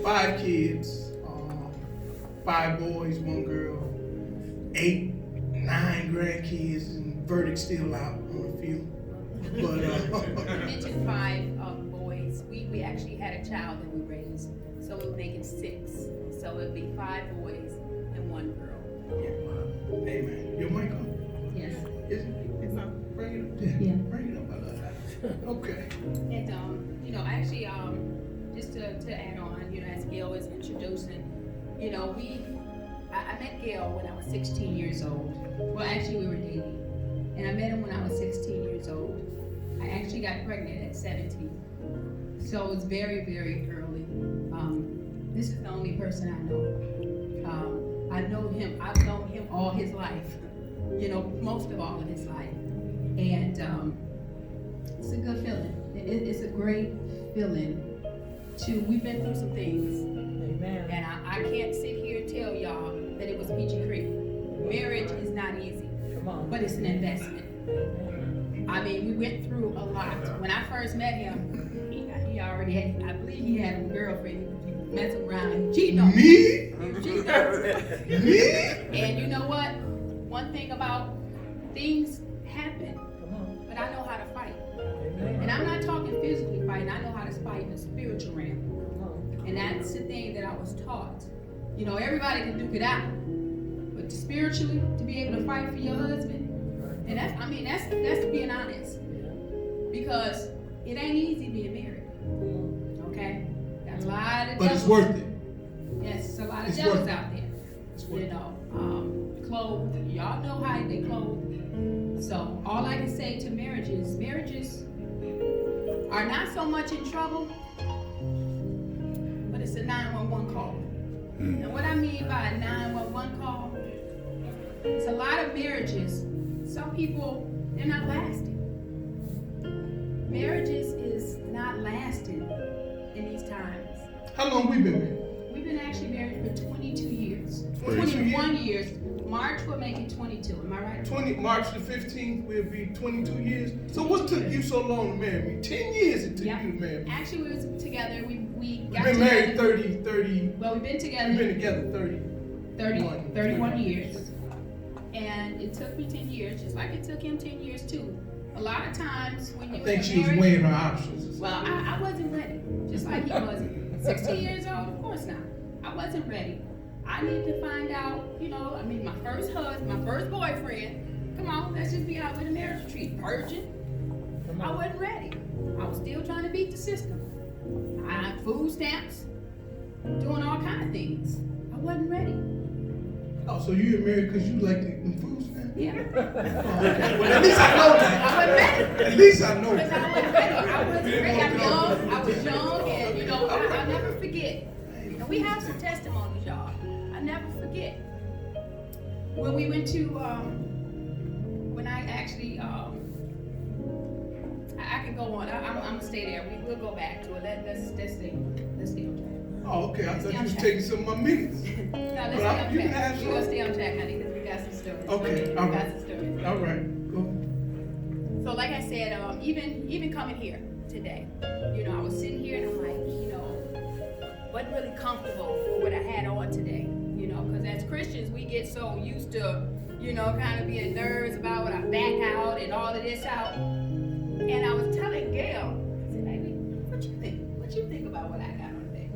5 kids, 5 boys, 1 girl, 8, 9 grandkids, and verdict still out on a few. But You mentioned 5 boys. We actually had a child that we raised, so it would make it 6. So it'd be 5 boys and 1 girl. Amen. Your mic on? Yes. Is it? Bring it up. Yeah. Bring it up. I love that. Okay. And actually, just to add on, as Gail was introducing, I met Gail when I was 16 years old. Well, actually, we were dating, and I met him when I was 16 years old. I actually got pregnant at 17, so it's very, very early. This is the only person I know. I know him. I've known him all his life. Most of all of his life, and it's a good feeling. It's a great feeling. We've been through some things. Amen. And I can't sit here and tell y'all that it was peachy cream. Marriage is not easy, Come on. but it's an investment. Amen. I mean, we went through a lot. When I first met him, he already had, I believe he had a girlfriend. He was messing around and cheating on Me? He was cheating on Me? And you know what? One thing about things happen, Come on. but I know how to fight. Amen. And I'm not talking physically fighting. I know how to fight in the spiritual realm. Come on. And that's the thing that I was taught. Everybody can duke it out. But spiritually, to be able to fight for your husband, and that's being honest. Because it ain't easy being married. Okay? That's a lot of But it's devils. worth it. Yes, it's a lot of It's devils worth it. out there. It's worth it. Clothes. Y'all know how they clothe. So all I can say to marriages are not so much in trouble, but it's a 911 call. And what I mean by a 911 call, it's a lot of marriages. Some people, they're not lasting. Marriages is not lasting in these times. How long we been married? We've been actually married for 22 years. 22 21 years. March will make it 22. Am I right? March the 15th will be 22 years. So what took you so long to marry me? 10 years it took Yep. you to marry me. Actually, we was together. We We've got been together. married 30, Well, we've been together we've been together 31 years. And it took me 10 years, just like it took him 10 years too. A lot of times when I you think get she was married, weighing her options. well, I wasn't ready, just like he wasn't. 16 years old, of course not. I wasn't ready. I needed to find out, my first husband, my first boyfriend. Come on, let's just be out with a marriage retreat. Virgin. Come I on. wasn't ready. I was still trying to beat the system. I had food stamps, doing all kind of things. I wasn't ready. Oh, so you were married because you like the food stamps? Yeah. Well, at least I know that. I wasn't ready. At least I know Because I that. wasn't ready. I wasn't ready. I'm young. I was young, and I'll never forget. And we have some testimonies, y'all. I never forget. When we went to, when I actually, I can go on. I'm gonna stay there. We'll go back to it. Let's stay on track. Oh, okay. I thought you was taking some of my minutes. No, let's But stay on you can track. have We're gonna some. stay on track, honey, because we got some stories. Okay, We all got right. some stories. All right. Go. So like I said, even coming here today, I was sitting here and I'm like, wasn't really comfortable for what I had on today, because as Christians we get so used to, kind of being nervous about what I back out and all of this out. And I was telling Gail, I said, baby, what you think? What you think about what I got on today?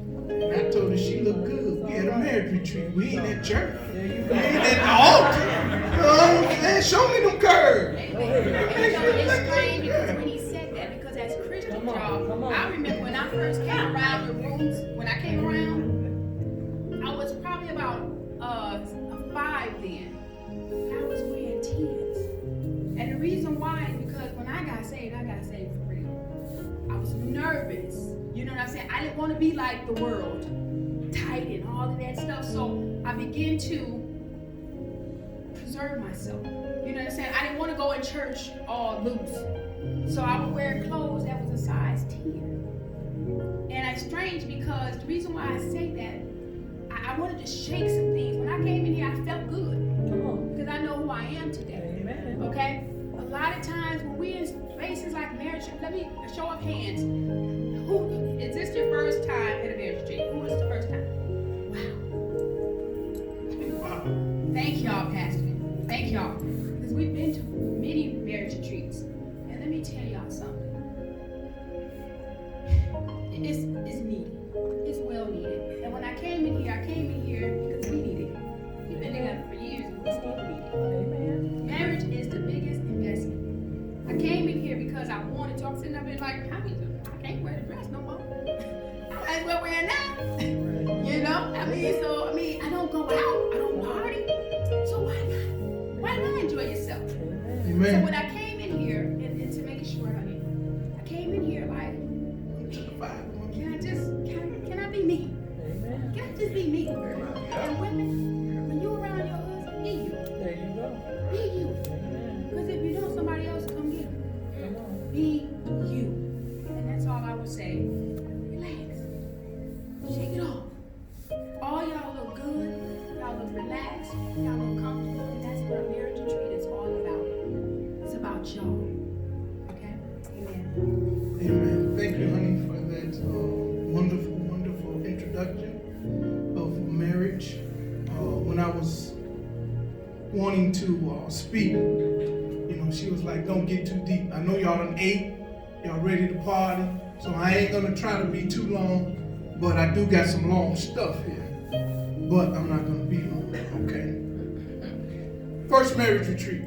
And I told her she looked good. We had a marriage retreat. We ain't at church. There you We go. ain't at the altar. You know what I'm saying? Show me them curves. And it's strange because when he said that, because as Christians, Come y'all, on. I remember when I first came around the rooms, when I came around, I was probably about a 5 then. I was wearing 10s. And the reason why is because when I got saved for real. I was nervous. You know what I'm saying? I didn't want to be like the world, tight and all of that stuff. So I began to preserve myself. You know what I'm saying? I didn't want to go in church all loose. So I would wear clothes that was a size 10. And it's strange because the reason why I say that, I wanted to shake some things. When I came in here, I felt good Come on. because I know who I am today. Amen. Okay? A lot of times when we're in spaces like marriage, let me show of hands. Who is this your first time at a marriage retreat? Who was the first Amen. So when I came in here, and to make it short, honey, I came in here like, can I be me? Amen. Can I just be me? And women, when you around your husband, be you. There you go. Be you. Amen. Because if you don't, somebody else come get you. Come on. Be you. And that's all I would say. Relax. Shake it off. All y'all look good. Y'all look relaxed. Y'all look comfortable. And that's what a marriage retreat is all about. It's about y'all. Okay? Amen. Amen. Thank you, honey, for that wonderful, wonderful introduction of marriage. When I was wanting to speak, she was like, don't get too deep. I know y'all done ate, y'all ready to party, so I ain't gonna try to be too long, but I do got some long stuff here. But I'm not gonna be long, okay? First marriage retreat.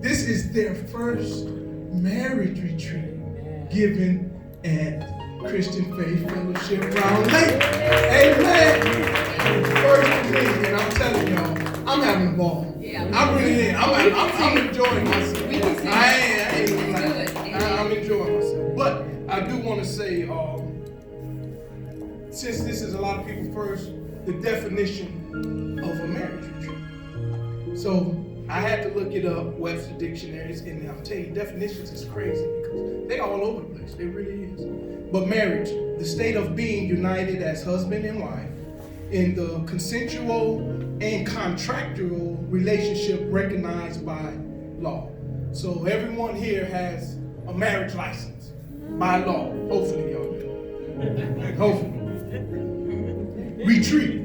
This is their first marriage retreat given at Christian Faith Fellowship Round Lake. Amen. First thing, and I'm telling y'all, I'm having a ball. Yeah, I really am. I'm enjoying myself. We can see I ain't gonna lie. Good. I'm enjoying myself. But I do want to say, since this is a lot of people first, the definition of a marriage retreat. So I had to look it up, Webster dictionaries, and I'll tell you, definitions is crazy because they all over the place. They really is. But marriage, the state of being united as husband and wife in the consensual and contractual relationship recognized by law. So everyone here has a marriage license by law. Hopefully y'all do. Hopefully. Retreat.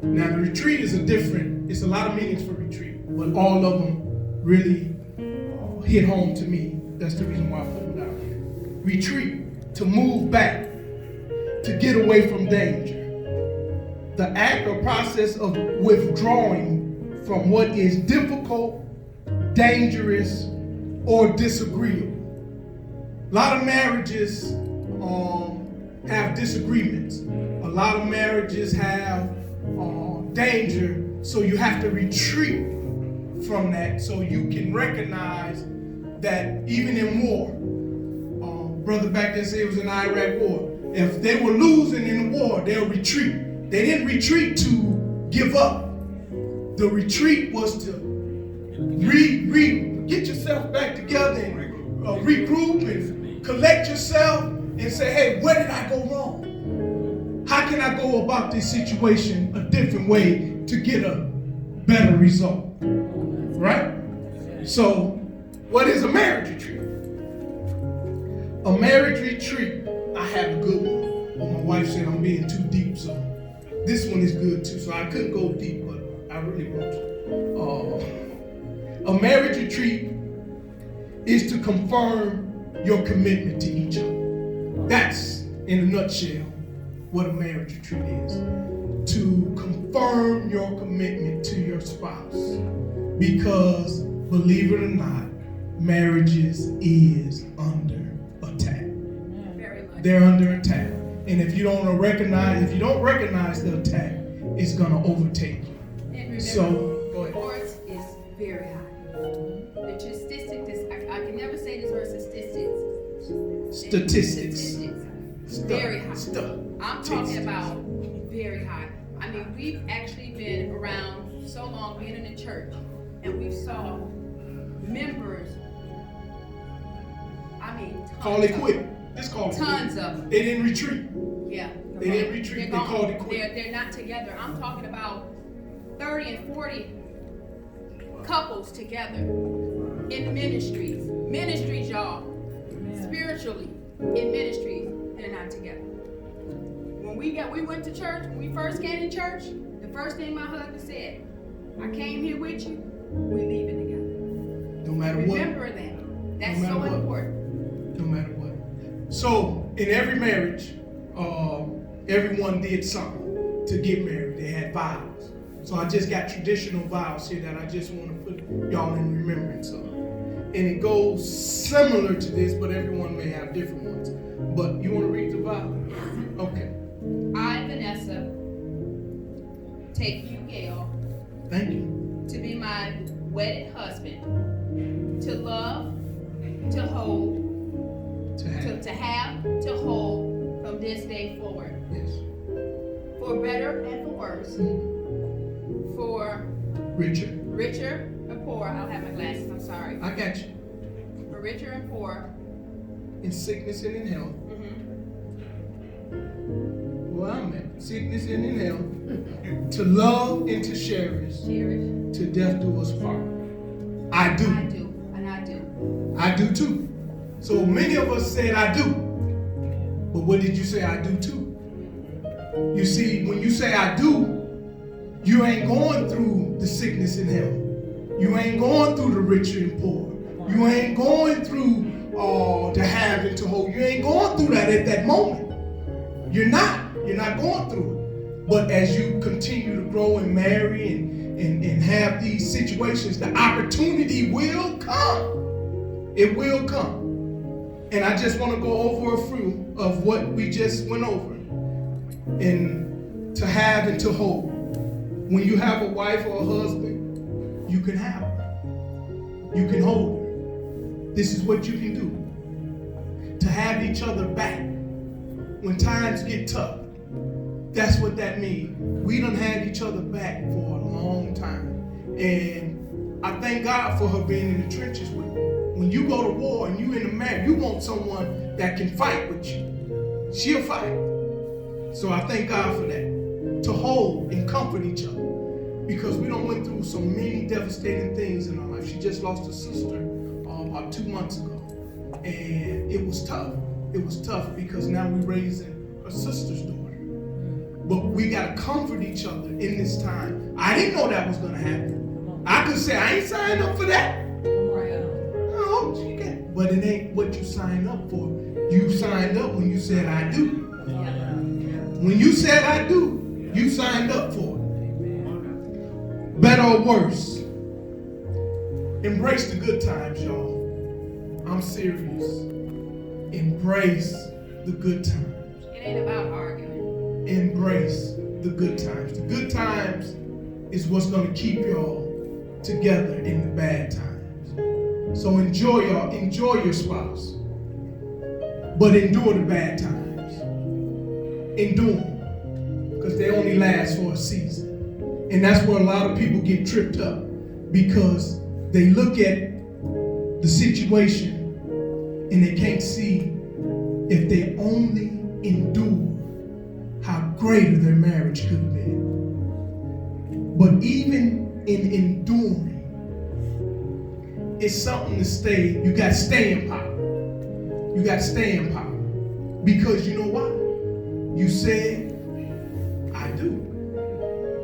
Now the retreat is it's a lot of meanings for retreat, but all of them really hit home to me. That's the reason why I put it out here. Retreat, to move back, to get away from danger. The act or process of withdrawing from what is difficult, dangerous, or disagreeable. A lot of marriages have disagreements. A lot of marriages have danger, so you have to retreat from that so you can recognize that even in war, brother back there said it was an Iraq war. If they were losing in the war, they'll retreat. They didn't retreat to give up. The retreat was to get yourself back together and regroup and collect yourself and say, hey, where did I go wrong? How can I go about this situation a different way to get a better result? Right? So, what is a marriage retreat? A marriage retreat, I have a good one. Well, my wife said I'm being too deep, so this one is good too. So I couldn't go deep, but I really want to. A marriage retreat is to confirm your commitment to each other. That's, in a nutshell, what a marriage retreat is. To confirm your commitment to your spouse. Because, believe it or not, marriages is under attack. Very much. They're under attack. And if you don't recognize the attack, it's gonna overtake you. And remember, So, go ahead. divorce is very high. The statistic, I can never say this word, statistics. Very high. I'm talking about very high. I mean, we've actually been around so long, being in the church, and we saw members, Call it quit. Just call it tons quit. of them. They didn't retreat. Yeah. They didn't retreat. They called it quit. They're not together. I'm talking about 30 and 40 couples together in ministries. Ministries, y'all. Spiritually, in ministries, they're not together. When we went to church, when we first came to church, the first thing my husband said, I came here with you, we're leaving together. No matter what. Remember that. That's No matter so what. important. No matter what. So, in every marriage, everyone did something to get married. They had vows. So I just got traditional vows here that I just want to put y'all in remembrance of. And it goes similar to this, but everyone may have different ones. But you want to read the vow? Okay. I, Vanessa, take you, Gail, Thank you. to be my wedded husband, to for better and for worse, for Richer. richer and poor. I don't have my glasses, I'm sorry. I got you. For richer and poor. In sickness and in health. Well, I'm at sickness and in health. To love and to cherish. Cherish. To death do us part. I do. I do. And I do. I do too. So many of us said I do. But what did you say I do too? You see, when you say I do, you ain't going through the sickness and health. You ain't going through the rich and poor. You ain't going through the have and to hold. You ain't going through that at that moment. You're not. You're not going through it. But as you continue to grow and marry and have these situations, the opportunity will come. It will come. And I just want to go over a few of what we just went over. And to have and to hold. When you have a wife or a husband, you can have her. You can hold her. This is what you can do. To have each other back when times get tough. That's what that means. We done had each other back for a long time. And I thank God for her being in the trenches with me. When you go to war and you in a marriage, you want someone that can fight with you. She'll fight. So I thank God for that. To hold and comfort each other. Because we done went through so many devastating things in our life. She just lost a sister about 2 months ago. And it was tough. It was tough because now we're raising her sister's daughter. But we got to comfort each other in this time. I didn't know that was going to happen. I could say, I ain't signed up for that. Oh, she got. But it ain't what you signed up for. You signed up when you said, I do. When you said, I do, you signed up for it. Better or worse. Embrace the good times, y'all. I'm serious. Embrace the good times. It ain't about arguing. Embrace the good times. The good times is what's going to keep y'all together in the bad times. So enjoy your spouse. But endure the bad times. Endure them. Because they only last for a season. And that's where a lot of people get tripped up. Because they look at the situation and they can't see if they only endure how greater their marriage could have been. But even in enduring, it's something to stay. You got staying power. You got staying power. Because you know what? You said, I do.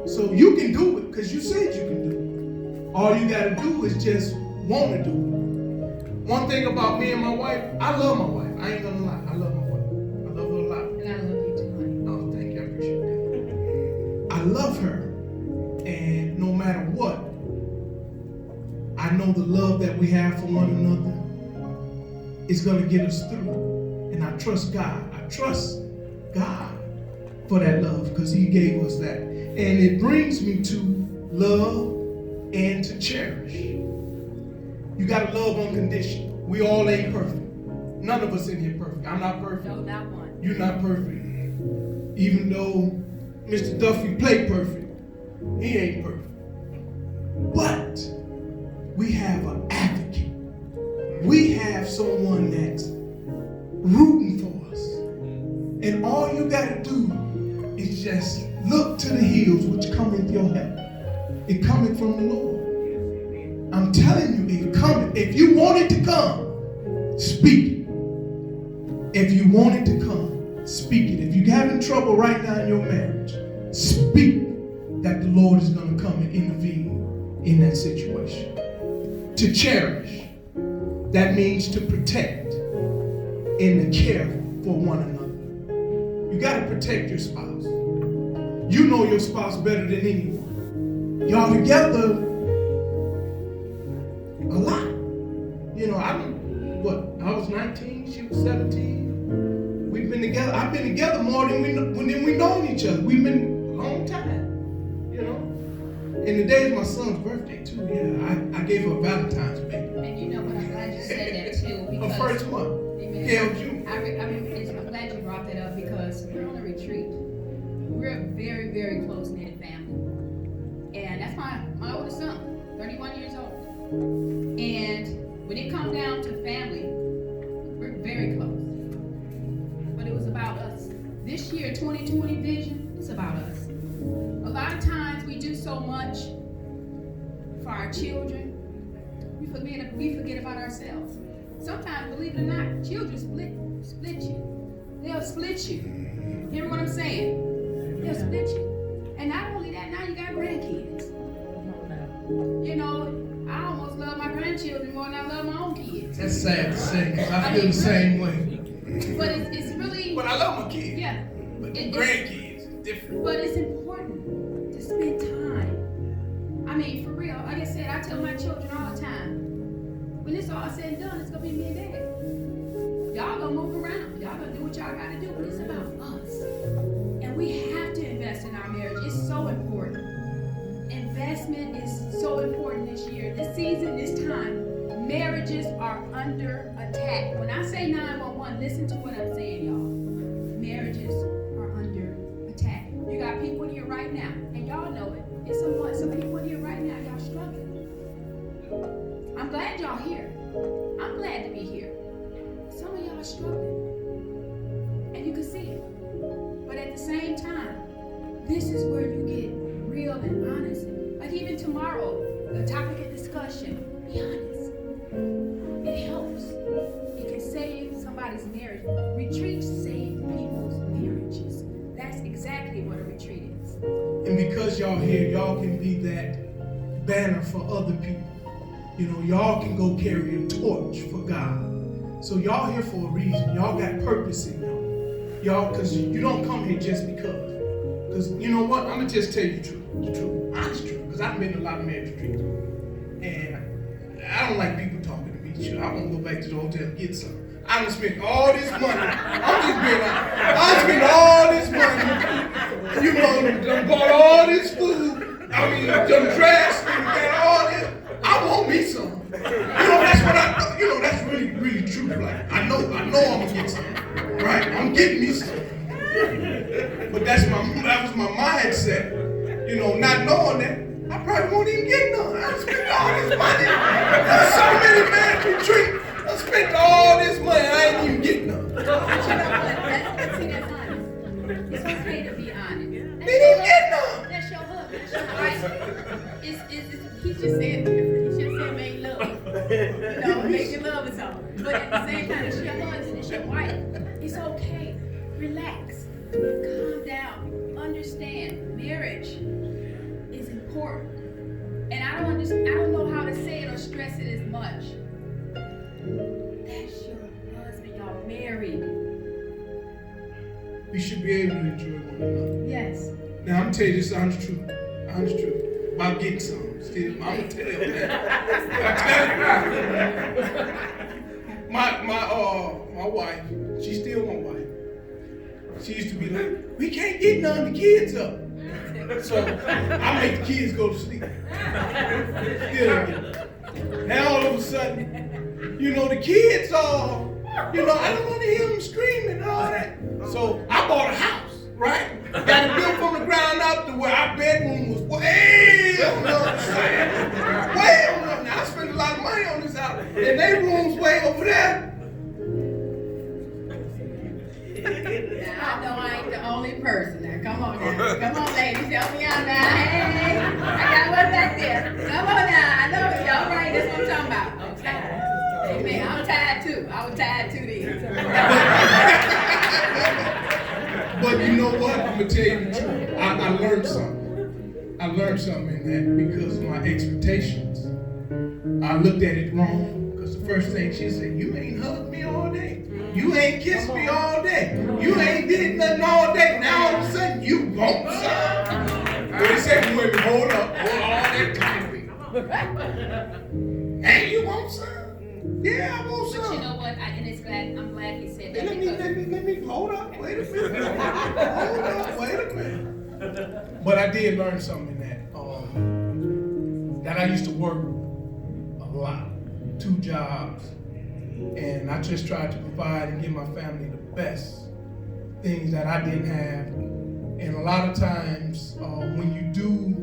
So you can do it because you said you can do it. All you got to do is just want to do it. One thing about me and my wife, I love my wife. I ain't going to lie. I love my wife. I love her a lot. And I love you too, honey. Oh, thank you. I appreciate that. I love her. And no matter what, I know the love that we have for one another is going to get us through. And I trust God. I trust God for that love because He gave us that. And it brings me to love and to cherish. You got to love unconditional. We all ain't perfect. None of us in here perfect. I'm not perfect. No, not one. You're not perfect. Even though Mr. Duffy played perfect, he ain't perfect. But we have an advocate. We have someone that's rooting for us. And all you got to do is just look to the hills which cometh your help. It cometh from the Lord. I'm telling you, it cometh. If you want it to come, speak it. If you want it to come, speak it. If you're having trouble right now in your marriage, speak that the Lord is going to come and intervene in that situation. To cherish, that means to protect and to care for one another. You got to protect your spouse. You know your spouse better than anyone. Y'all together a lot. You know, I was 19, she was 17. We've been together. I've been together more than we've known each other. We've been a long time, you know. And today's my son's birthday too. Yeah, I gave her a Valentine's baby. And you know what? I'm glad you said that too. Her Because first one. Amen. Yeah, June. I'm glad you brought that up because we're on a retreat. we're a very, very close-knit family. And that's my oldest son, 31 years old. And when it comes down to family, we're very close. But it was about us. This year, 2020 vision, it's about us. A lot of times we do so much for our children, we forget about ourselves. Sometimes, believe it or not, children split you. They'll split you. Hear what I'm saying? They'll split you. And not only that, now you got grandkids. You know, I almost love my grandchildren more than I love my own kids. That's sad to say, because I feel the same way. But it's really... But I love my kids. Yeah. But the grandkids is different. But it's important to spend time. I mean, for real, like I said, I tell my children all the time, when it's all said and done, it's gonna be me and Dad. Y'all gonna move around. Y'all gonna do what y'all gotta do, but it's about us. And we have to invest in our marriage. It's so important. Investment is so important this year. This season, this time, marriages are under attack. When I say 911, listen to what I'm saying, y'all. Marriages are under attack. You got people here right now, and y'all know it. There's some people here right now, y'all struggling. I'm glad y'all here. I'm glad to be here. Some of y'all are struggling, and you can see it. But at the same time, this is where you get real and honest. Like even tomorrow, the topic of discussion, be honest. It helps. It can save somebody's marriage. Retreats save people's marriages. That's exactly what a retreat is. And because y'all here, y'all can be that banner for other people. You know, y'all can go carry a torch for God. So y'all here for a reason. Y'all got purpose in y'all. Y'all, because you don't come here just because. Because you know what? I'm going to just tell you the truth. Honest truth. Because I've been in a lot of marriage retreats. And I don't like people talking to me. Sure, I want to go back to the hotel and get some. I done spent all this money. I'm just being honest. I spent all this money. You know, done bought all this food. I mean, done dressed and got all this. I want me some. You know, that's what that's really, really true. Like, I know I'm gonna get some. Right? I'm getting me some. But that was my mindset. You know, not knowing that, I probably won't even get none. I spent all this money. There's so many marriage retreats. I spent all this money, I ain't even get none. But you know what? That's honest. It's okay to be honest. They didn't get none. That's your husband. That's your wife. He just said different. He just said make love. You know, making love is all. But at the same time, it's your husband, it's your wife. It's okay. Relax. Calm down. Understand. Marriage is important. And I don't know how to say it or stress it as much. That's your husband. Y'all married. We should be able to enjoy one another. Yes. Now, I'm going to tell you this honest truth. Honest truth. About getting some. Still, I'm going to tell you that. My wife, she's still my wife. She used to be like, we can't get none of the kids up. So I make the kids go to sleep. Still. Now all of a sudden, you know, the kids are, you know, I don't want to hear them screaming and all that. So I bought a house, right? Got it built from the ground up to where our bedroom was way on the other side. Way on the other. Now I spent a lot of money on this house. And their room's way over there. Now, I know I ain't the only person now. Come on now. Come on, ladies. Help me out now. Hey, I got one back there. Come on now. I know it. Y'all right. That's what I'm talking about. I'm tired. Amen. I'm tired too. I was tired too then. But you know what? I'm going to tell you the truth. I learned something. I learned something in that because of my expectations. I looked at it wrong. Because the first thing she said, you ain't hugged me all day. You ain't kissed me all day. You ain't did nothing all day. Now all of a sudden you want some. Wait a second, wait, hold up. Hold all that time. Hey, you want some? Yeah, I want some. But you know what? I'm glad he said that. Let me hold up. Wait a minute. Hold up. Wait a minute. But I did learn something in that. That I used to work a lot, 2 jobs. And I just tried to provide and give my family the best things that I didn't have And a lot of times when you do,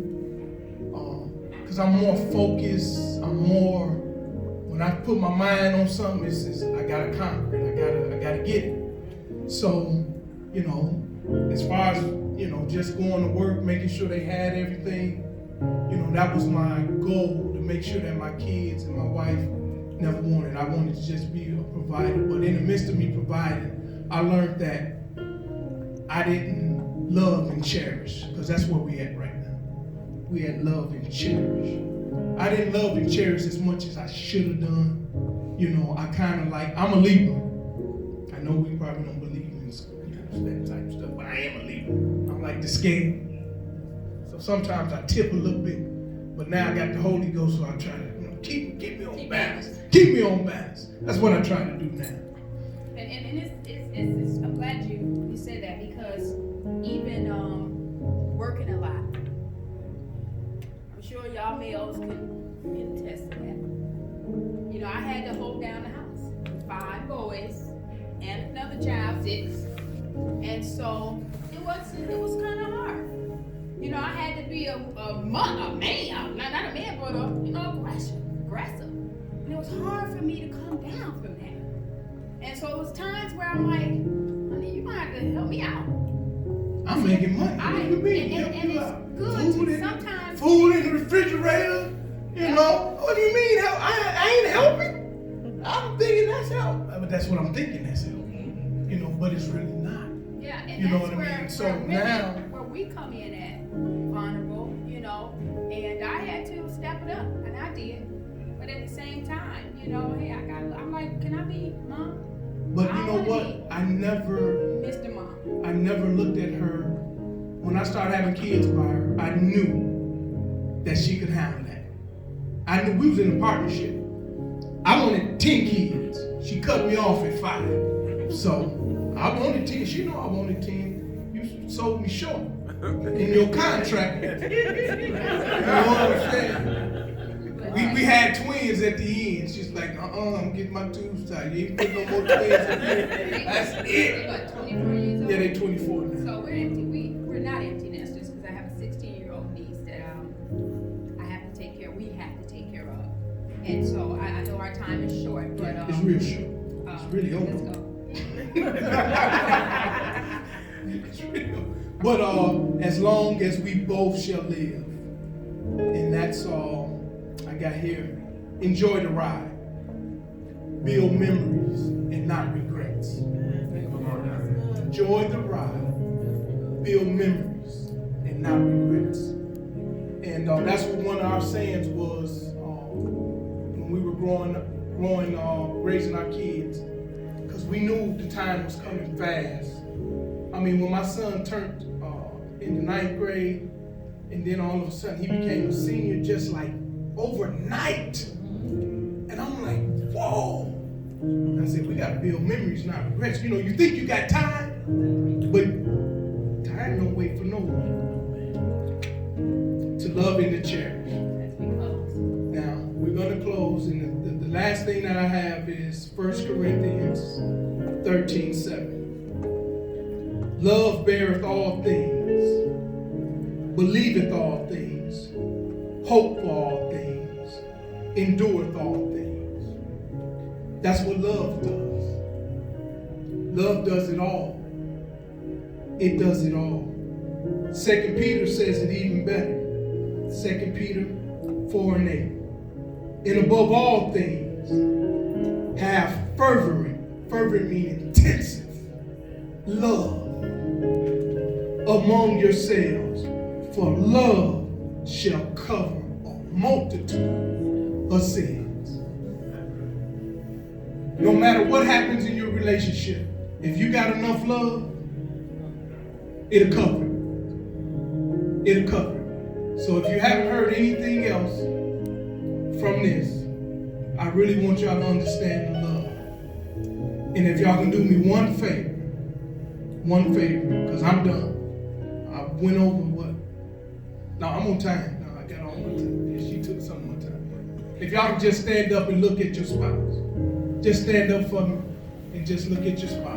because I'm more focused, when I put my mind on something, it's I gotta conquer it, I gotta get it. So, as far as, just going to work, making sure they had everything, that was my goal, to make sure that my kids and my wife never wanted. I wanted to just be a provider. But in the midst of me providing, I learned that I didn't love and cherish, because that's where we at right now. We at love and cherish. I didn't love and cherish as much as I should have done. I kind of I'm a Libra. I know we probably don't believe in that type of stuff, but I am a Libra. I'm like the scale. So sometimes I tip a little bit, but now I got the Holy Ghost, so I try to keep me on balance. Keep me on balance. That's what I try to do now. And it's I'm glad you said that, because even working a lot, I'm sure y'all males can attest to that. I had to hold down the house with 5 boys and another child, 6, and so it was kind of hard. I had to be a man, not a man, but aggressive. And it was hard for me to come down from that. And so it was times where I'm like, honey, you're gonna have to help me out. I'm making money. And it's good to sometimes. Food in the refrigerator. What do you mean? I ain't helping. I'm thinking that's help. But that's what I'm thinking, that's help. But it's really not. Yeah, and you know that's what I mean? where So really, now where we come in at, vulnerable, and I had to step it up, and I did. But at the same time, hey, I'm like, can I be mom? But you know what? I never Mr. Mom. I never looked at her. When I started having kids by her, I knew that she could handle that. I knew we was in a partnership. I wanted 10 kids. She cut me off at 5. So I wanted 10. She know I wanted 10. You sold me short in your contract. You know what I'm saying? We had twins at the end. She's like, I'm getting my tubes tied. You ain't put no more twins in here. That's it. They're like 24 years old. Yeah, they're 24 now. So we're empty. We're not empty nesters, because I have a 16-year-old niece that we have to take care of. And so I know our time is short, but It's real short. It's really over. Let's go. It's real. But as long as we both shall live, and that's all I got here. Enjoy the ride. Build memories and not regrets. Enjoy the ride. Build memories and not regrets. And that's what one of our sayings was when we were raising our kids, because we knew the time was coming fast. I mean, when my son turned in the 9th grade, and then all of a sudden he became a senior just like overnight. And I'm like, whoa. And I said, we got to build memories, not regrets. You think you got time, but time don't wait for no one. To love and to cherish. Now, we're going to close, and the last thing that I have is 1 Corinthians 13:7. Love beareth all things, believeth all things, hope for all things, endureth all things. That's what love does. Love does it all. It does it all. 2 Peter says it even better. 2 Peter 4:8. And above all things, have fervent meaning intensive love among yourselves, for love shall cover a multitude of sins. No matter what happens in your relationship, if you got enough love, it'll cover it. It'll cover it. So if you haven't heard anything else from this, I really want y'all to understand the love. And if y'all can do me one favor, because I'm done. I went over what? No, I'm on time. No, I got all my time. Yeah, she took some of my time. If y'all can just stand up and look at your spouse. Just stand up for me and just look at your spouse.